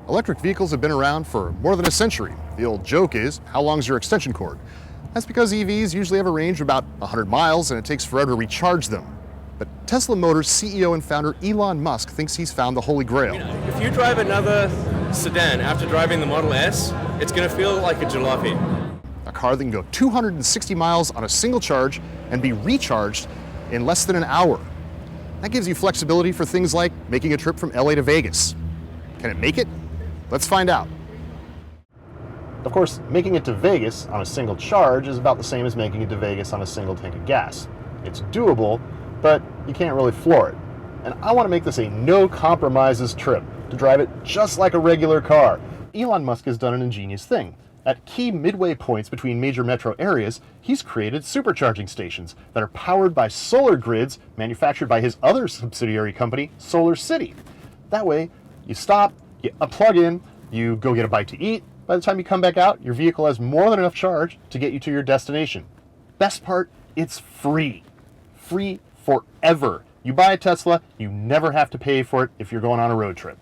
Electric vehicles have been around for more than a century. The old joke is, how long's your extension cord? That's because EVs usually have a range of about 100 miles and it takes forever to recharge them. But Tesla Motors CEO and founder Elon Musk thinks he's found the Holy Grail. If you drive another sedan after driving the Model S, it's going to feel like a jalopy. A car that can go 260 miles on a single charge and be recharged in less than an hour. That gives you flexibility for things like making a trip from LA to Vegas. Can it make it? Let's find out. Of course, making it to Vegas on a single charge is about the same as making it to Vegas on a single tank of gas. It's doable, but you can't really floor it. And I want to make this a no compromises trip, to drive it just like a regular car. Elon Musk has done an ingenious thing. At key midway points between major metro areas, he's created supercharging stations that are powered by solar grids manufactured by his other subsidiary company, Solar City. That way, you stop, you plug in, you go get a bite to eat. By the time you come back out, your vehicle has more than enough charge to get you to your destination. Best part, it's free. Free forever. You buy a Tesla, you never have to pay for it if you're going on a road trip.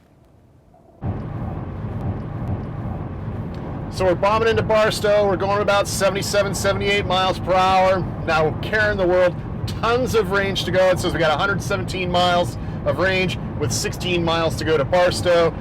So we're bombing into Barstow. We're going about 77, 78 miles per hour. Now we're carrying the world. Tons of range to go. It says we got 117 miles of range with 16 miles to go to Barstow.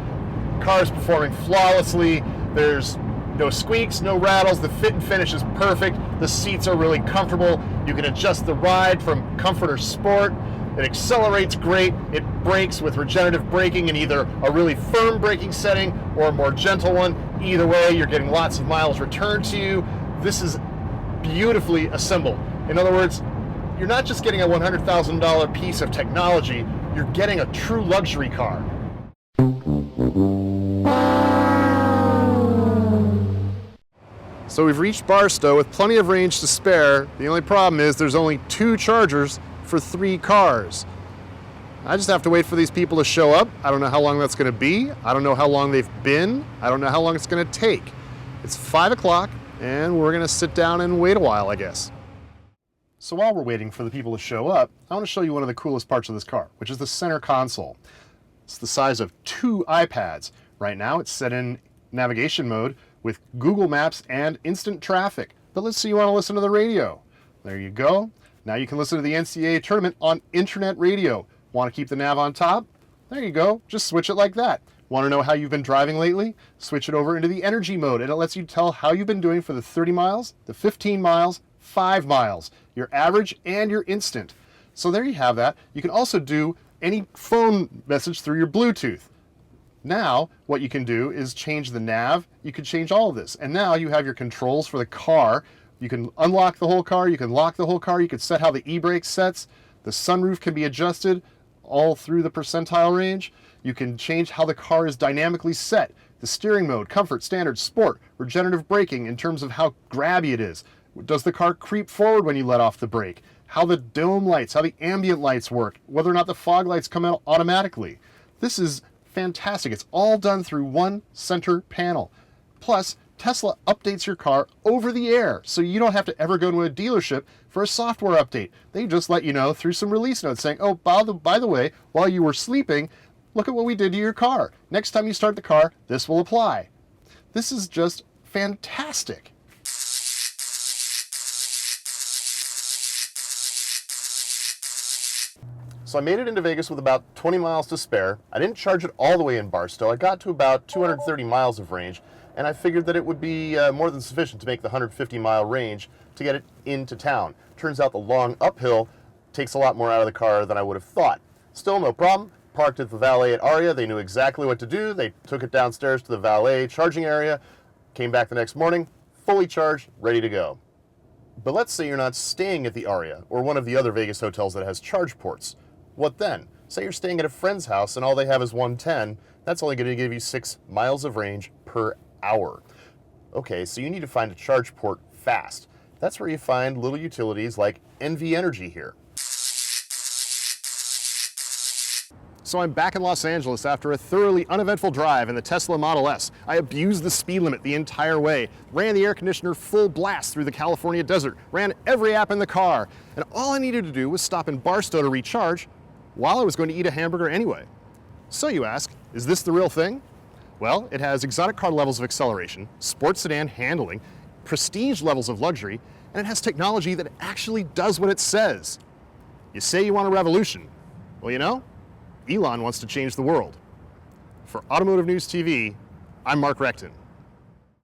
Car's performing flawlessly. There's no squeaks, no rattles. The fit and finish is perfect. The seats are really comfortable. You can adjust the ride from comfort or sport. It accelerates great. It brakes with regenerative braking in either a really firm braking setting or a more gentle one. Either way, you're getting lots of miles returned to you. This is beautifully assembled. In other words, you're not just getting a $100,000 piece of technology, you're getting a true luxury car. So we've reached Barstow with plenty of range to spare. The only problem is there's only 2 chargers for 3 cars. I just have to wait for these people to show up. I don't know how long that's going to be. I don't know how long they've been. I don't know how long it's going to take. It's 5 o'clock and we're going to sit down and wait a while, I guess. So while we're waiting for the people to show up, I want to show you one of the coolest parts of this car, which is the center console. It's the size of 2 iPads. Right now it's set in navigation mode with Google Maps and instant traffic. But let's say you want to listen to the radio. There you go. Now you can listen to the NCAA tournament on internet radio. Want to keep the nav on top? There you go. Just switch it like that. Want to know how you've been driving lately? Switch it over into the energy mode and it lets you tell how you've been doing for the 30 miles, the 15 miles, 5 miles, your average and your instant. So there you have that. You can also do any phone message through your Bluetooth. Now, what you can do is change the nav. You can change all of this. And now you have your controls for the car. You can unlock the whole car. You can lock the whole car. You can set how the e-brake sets. The sunroof can be adjusted all through the percentile range. You can change how the car is dynamically set. The steering mode, comfort, standard, sport, regenerative braking in terms of how grabby it is. Does the car creep forward when you let off the brake? How the dome lights, how the ambient lights work, whether or not the fog lights come out automatically. This is fantastic. It's all done through one center panel. Plus, Tesla updates your car over the air, so you don't have to ever go to a dealership for a software update. They just let you know through some release notes saying, oh, by the way, while you were sleeping, look at what we did to your car. Next time you start the car, this will apply. This is just fantastic. So I made it into Vegas with about 20 miles to spare. I didn't charge it all the way in Barstow. I got to about 230 miles of range, and I figured that it would be more than sufficient to make the 150-mile range to get it into town. Turns out the long uphill takes a lot more out of the car than I would have thought. Still, no problem. Parked at the valet at Aria. They knew exactly what to do. They took it downstairs to the valet charging area, came back the next morning, fully charged, ready to go. But let's say you're not staying at the Aria or one of the other Vegas hotels that has charge ports. What then? Say you're staying at a friend's house and all they have is 110. That's only going to give you 6 miles of range per hour. Okay, so you need to find a charge port fast. That's where you find little utilities like NV Energy here. So I'm back in Los Angeles after a thoroughly uneventful drive in the Tesla Model S. I abused the speed limit the entire way, ran the air conditioner full blast through the California desert, ran every app in the car, and all I needed to do was stop in Barstow to recharge while I was going to eat a hamburger anyway. So you ask, is this the real thing? Well, it has exotic car levels of acceleration, sports sedan handling, prestige levels of luxury, and it has technology that actually does what it says. You say you want a revolution. Well, you know, Elon wants to change the world. For Automotive News TV, I'm Mark Rechtin.